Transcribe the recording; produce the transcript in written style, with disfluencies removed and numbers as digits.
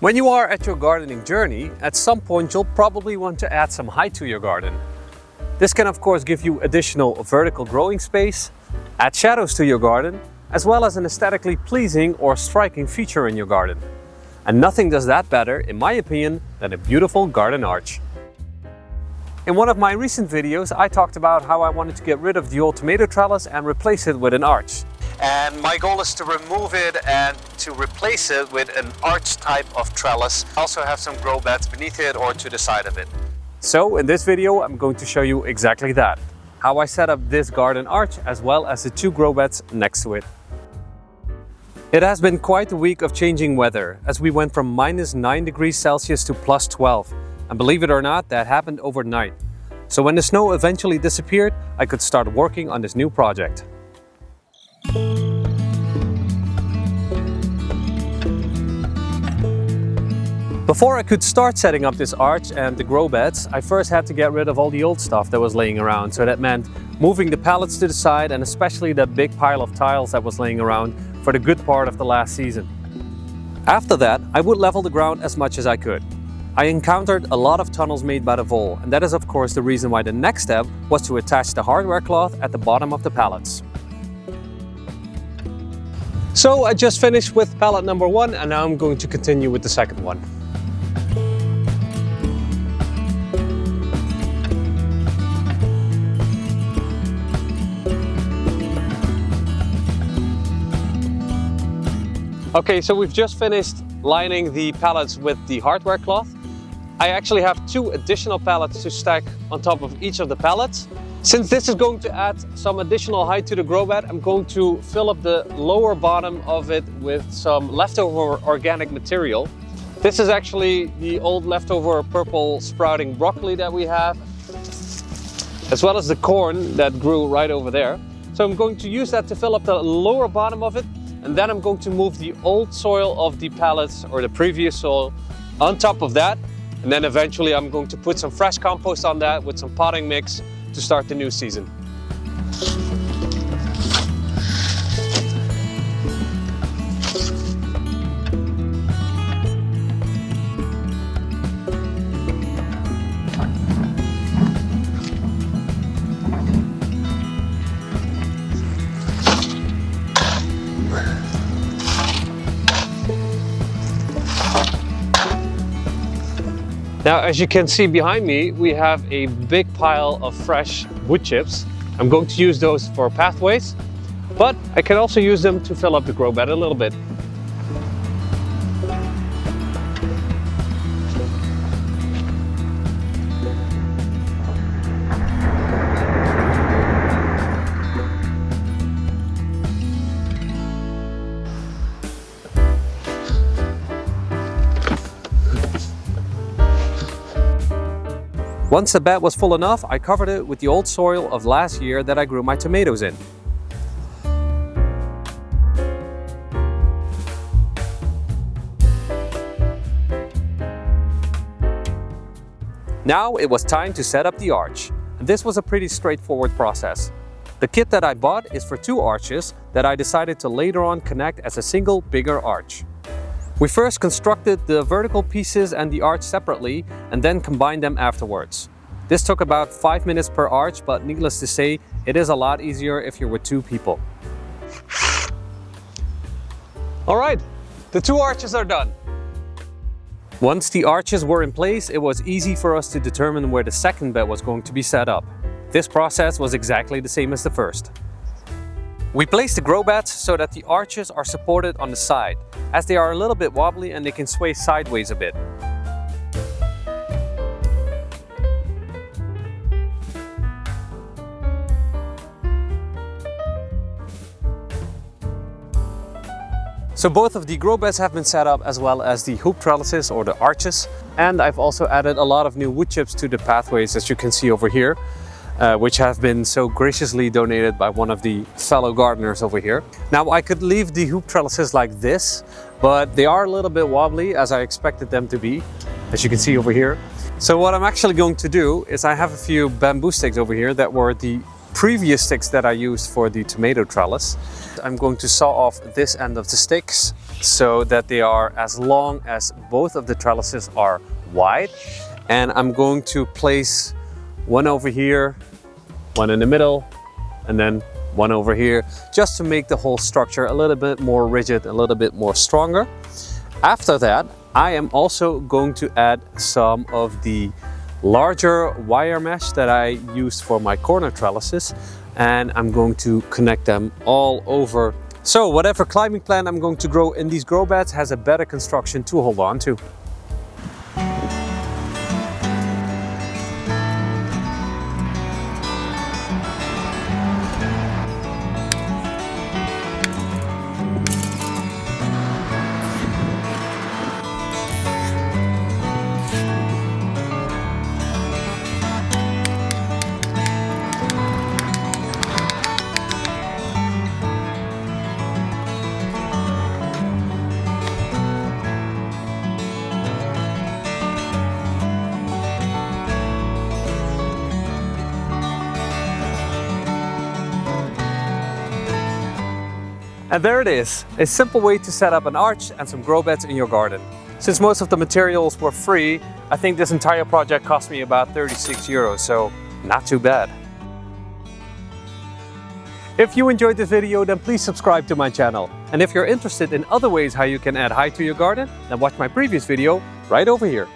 When you are at your gardening journey, at some point you'll probably want to add some height to your garden. This can of course give you additional vertical growing space, add shadows to your garden, as well as an aesthetically pleasing or striking feature in your garden. And nothing does that better, in my opinion, than a beautiful garden arch. In one of my recent videos, I talked about how I wanted to get rid of the old tomato trellis and replace it with an arch. And my goal is to remove it and to replace it with an arch type of trellis. I also have some grow beds beneath it or to the side of it. So in this video, I'm going to show you exactly that. How I set up this garden arch as well as the 2 grow beds next to it. It has been quite a week of changing weather as we went from -9 degrees Celsius to +12. And believe it or not, that happened overnight. So when the snow eventually disappeared, I could start working on this new project. Before I could start setting up this arch and the grow beds, I first had to get rid of all the old stuff that was laying around. So that meant moving the pallets to the side and especially that big pile of tiles that was laying around for the good part of the last season. After that, I would level the ground as much as I could. I encountered a lot of tunnels made by the vole, and that is of course the reason why the next step was to attach the hardware cloth at the bottom of the pallets. So I just finished with pallet number 1 and now I'm going to continue with the second one. Okay, so we've just finished lining the pallets with the hardware cloth. I actually have 2 additional pallets to stack on top of each of the pallets. Since this is going to add some additional height to the grow bed, I'm going to fill up the lower bottom of it with some leftover organic material. This is actually the old leftover purple sprouting broccoli that we have, as well as the corn that grew right over there. So I'm going to use that to fill up the lower bottom of it, and then I'm going to move the old soil of the pallets or the previous soil on top of that. And then eventually I'm going to put some fresh compost on that with some potting mix to start the new season. Now, as you can see behind me, we have a big pile of fresh wood chips. I'm going to use those for pathways, but I can also use them to fill up the grow bed a little bit. Once the bed was full enough, I covered it with the old soil of last year that I grew my tomatoes in. Now it was time to set up the arch. And this was a pretty straightforward process. The kit that I bought is for 2 arches that I decided to later on connect as a single bigger arch. We first constructed the vertical pieces and the arch separately and then combined them afterwards. This took about 5 minutes per arch, but needless to say, it is a lot easier if you're with 2 people. Alright, the 2 arches are done. Once the arches were in place, it was easy for us to determine where the second bed was going to be set up. This process was exactly the same as the first. We placed the grow beds so that the arches are supported on the side, as they are a little bit wobbly and they can sway sideways a bit. So both of the grow beds have been set up, as well as the hoop trellises or the arches. And I've also added a lot of new wood chips to the pathways, as you can see over here, which have been so graciously donated by one of the fellow gardeners over here. Now I could leave the hoop trellises like this, but they are a little bit wobbly as I expected them to be, as you can see over here. So what I'm actually going to do is I have a few bamboo sticks over here that were the previous sticks that I used for the tomato trellis. I'm going to saw off this end of the sticks so that they are as long as both of the trellises are wide. And I'm going to place one over here, one in the middle, and then one over here, just to make the whole structure a little bit more rigid, a little bit more stronger. After that, I am also going to add some of the larger wire mesh that I used for my corner trellises, and I'm going to connect them all over. So whatever climbing plant I'm going to grow in these grow beds has a better construction to hold on to. And there it is, a simple way to set up an arch and some grow beds in your garden. Since most of the materials were free, I think this entire project cost me about 36 euros, so not too bad. If you enjoyed this video, then please subscribe to my channel. And if you're interested in other ways how you can add height to your garden, then watch my previous video right over here.